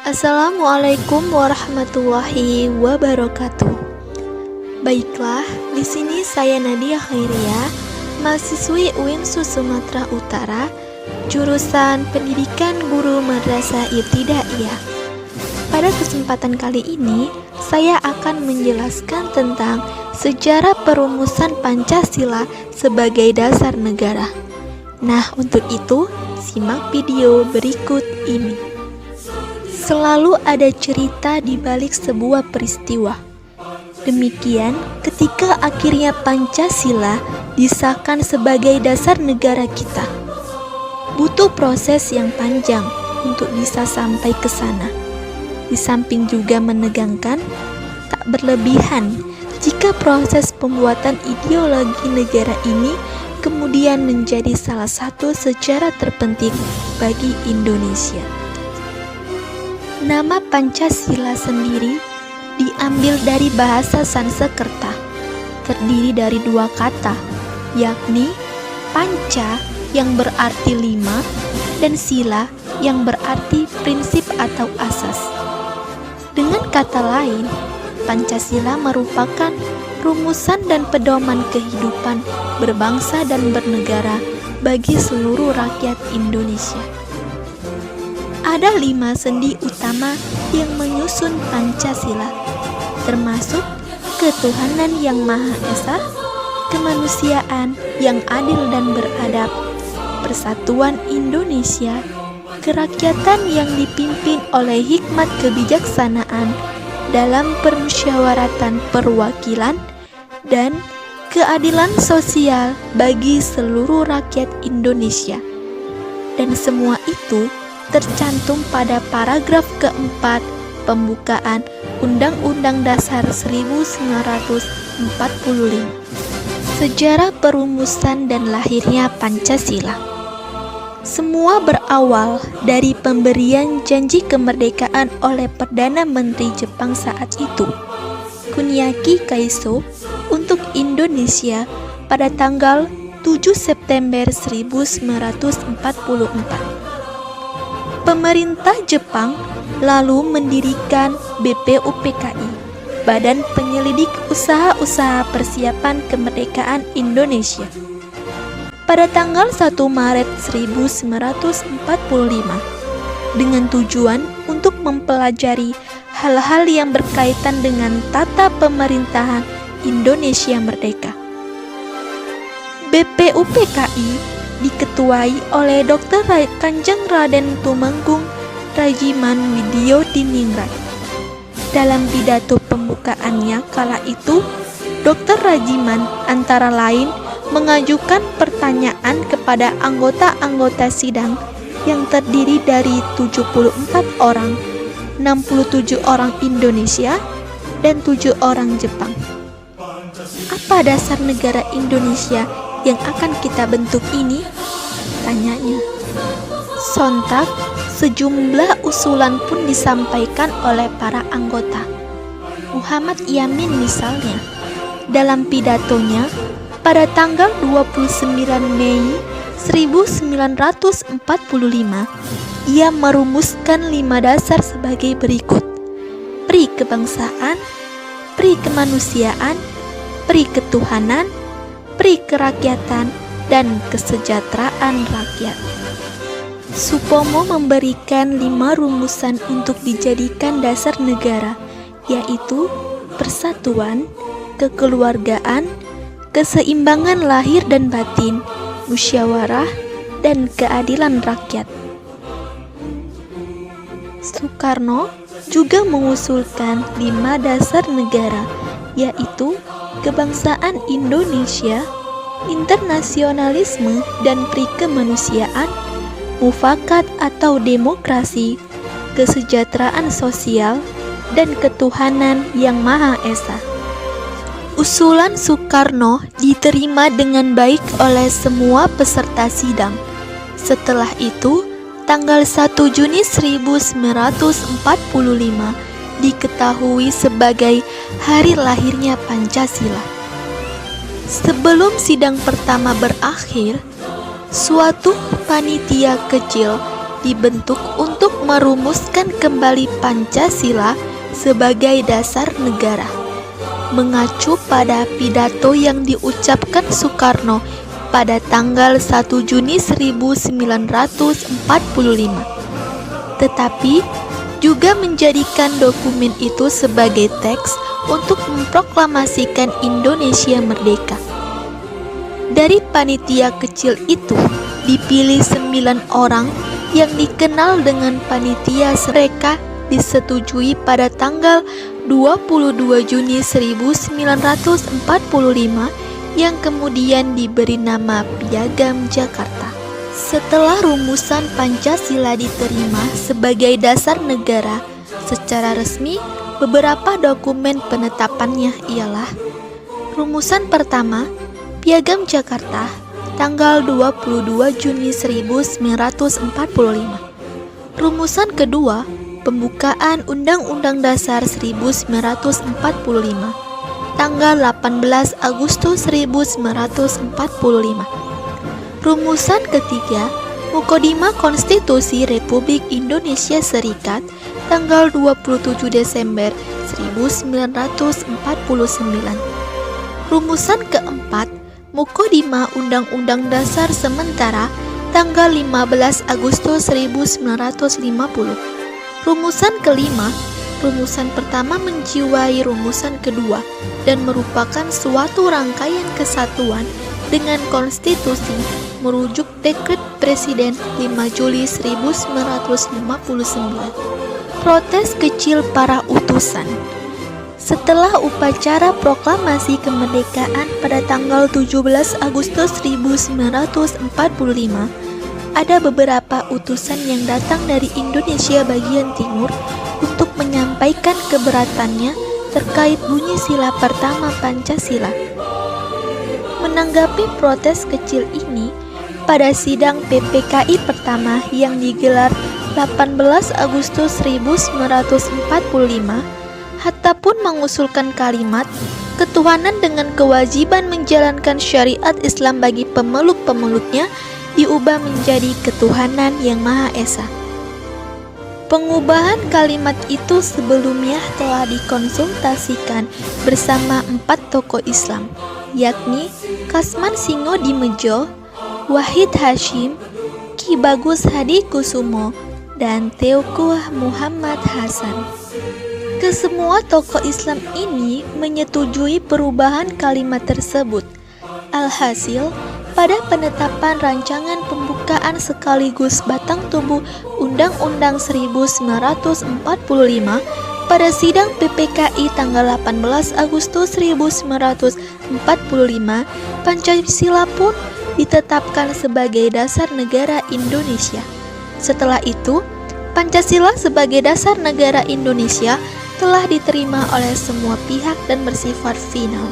Assalamualaikum warahmatullahi wabarakatuh. Baiklah, di sini saya Nadia Khairia, mahasiswi UIN Sumatera Utara, jurusan Pendidikan Guru Madrasah Ibtidaiyah. Pada kesempatan kali ini, saya akan menjelaskan tentang sejarah perumusan Pancasila sebagai dasar negara. Nah, untuk itu, simak video berikut ini. Selalu ada cerita di balik sebuah peristiwa. Demikian ketika akhirnya Pancasila disahkan sebagai dasar negara kita. Butuh proses yang panjang untuk bisa sampai ke sana. Di samping juga menegangkan, tak berlebihan jika proses pembuatan ideologi negara ini kemudian menjadi salah satu sejarah terpenting bagi Indonesia. Nama Pancasila sendiri diambil dari bahasa Sanskerta, terdiri dari dua kata, yakni panca yang berarti lima dan sila yang berarti prinsip atau asas. Dengan kata lain, Pancasila merupakan rumusan dan pedoman kehidupan berbangsa dan bernegara bagi seluruh rakyat Indonesia. Ada 5 sendi utama yang menyusun Pancasila, termasuk ketuhanan yang Maha Esa, kemanusiaan yang adil dan beradab, persatuan Indonesia, kerakyatan yang dipimpin oleh hikmat kebijaksanaan dalam permusyawaratan perwakilan, dan keadilan sosial bagi seluruh rakyat Indonesia. Dan semua itu tercantum pada paragraf keempat pembukaan Undang-Undang Dasar 1945. Sejarah perumusan dan lahirnya Pancasila. Semua berawal dari pemberian janji kemerdekaan oleh Perdana Menteri Jepang saat itu, Kuniaki Kaiso, untuk Indonesia pada tanggal 7 September 1944. Pemerintah Jepang lalu mendirikan BPUPKI, Badan Penyelidik Usaha-Usaha Persiapan Kemerdekaan Indonesia, pada tanggal 1 Maret 1945 dengan tujuan untuk mempelajari hal-hal yang berkaitan dengan tata pemerintahan Indonesia merdeka. BPUPKI diketuai oleh Dr. Kanjeng Raden Tumenggung Rajiman Widyodiningrat. Dalam pidato pembukaannya kala itu, Dr. Rajiman antara lain mengajukan pertanyaan kepada anggota-anggota sidang yang terdiri dari 74 orang, 67 orang Indonesia, dan 7 orang Jepang. Apa dasar negara Indonesia yang akan kita bentuk ini? Tanyanya. Sontak, sejumlah usulan pun disampaikan oleh para anggota. Muhammad Yamin misalnya, dalam pidatonya pada tanggal 29 Mei 1945, ia merumuskan 5 dasar sebagai berikut: pri kebangsaan, pri kemanusiaan, pri ketuhanan, pri kerakyatan, dan kesejahteraan rakyat. Supomo memberikan 5 rumusan untuk dijadikan dasar negara, yaitu persatuan, kekeluargaan, keseimbangan lahir dan batin, musyawarah, dan keadilan rakyat. Soekarno juga mengusulkan 5 dasar negara, yaitu kebangsaan Indonesia, internasionalisme dan perikemanusiaan, mufakat atau demokrasi, kesejahteraan sosial, dan ketuhanan yang Maha Esa. Usulan Soekarno diterima dengan baik oleh semua peserta sidang. Setelah itu, tanggal 1 Juni 1945 diketahui sebagai hari lahirnya Pancasila. Sebelum sidang pertama berakhir, suatu panitia kecil dibentuk untuk merumuskan kembali Pancasila sebagai dasar negara, mengacu pada pidato yang diucapkan Soekarno pada tanggal 1 Juni 1945. Tetapi juga menjadikan dokumen itu sebagai teks untuk memproklamasikan Indonesia merdeka. Dari panitia kecil itu dipilih 9 orang yang dikenal dengan panitia. Mereka disetujui pada tanggal 22 Juni 1945 yang kemudian diberi nama Piagam Jakarta. Setelah rumusan Pancasila diterima sebagai dasar negara secara resmi, beberapa dokumen penetapannya ialah: rumusan pertama, Piagam Jakarta, tanggal 22 Juni 1945. Rumusan kedua, pembukaan Undang-Undang Dasar 1945, tanggal 18 Agustus 1945. Rumusan ketiga, Mukadimah Konstitusi Republik Indonesia Serikat, tanggal 27 Desember 1949. Rumusan keempat, Mukadimah Undang-Undang Dasar Sementara, tanggal 15 Agustus 1950. Rumusan kelima, rumusan pertama menjiwai rumusan kedua dan merupakan suatu rangkaian kesatuan dengan konstitusi merujuk Dekret Presiden 5 Juli 1959. Protes kecil para utusan. Setelah upacara proklamasi kemerdekaan pada tanggal 17 Agustus 1945, ada beberapa utusan yang datang dari Indonesia bagian timur untuk menyampaikan keberatannya terkait bunyi sila pertama Pancasila. Menanggapi protes kecil ini, pada sidang PPKI pertama yang digelar 18 Agustus 1945, Hatta pun mengusulkan kalimat ketuhanan dengan kewajiban menjalankan syariat Islam bagi pemeluk-pemeluknya diubah menjadi ketuhanan yang Maha Esa. Pengubahan kalimat itu sebelumnya telah dikonsultasikan bersama 4 tokoh Islam, yakni Kasman Singodimedjo, Wahid Hasyim, Ki Bagus Hadi Kusumo, dan Teuku Muhammad Hasan. Kesemua tokoh Islam ini menyetujui perubahan kalimat tersebut. Alhasil, pada penetapan rancangan pembukaan sekaligus batang tubuh Undang-Undang 1945 pada sidang PPKI tanggal 18 Agustus 1945, Pancasila pun ditetapkan sebagai dasar negara Indonesia. Setelah itu, Pancasila sebagai dasar negara Indonesia telah diterima oleh semua pihak dan bersifat final.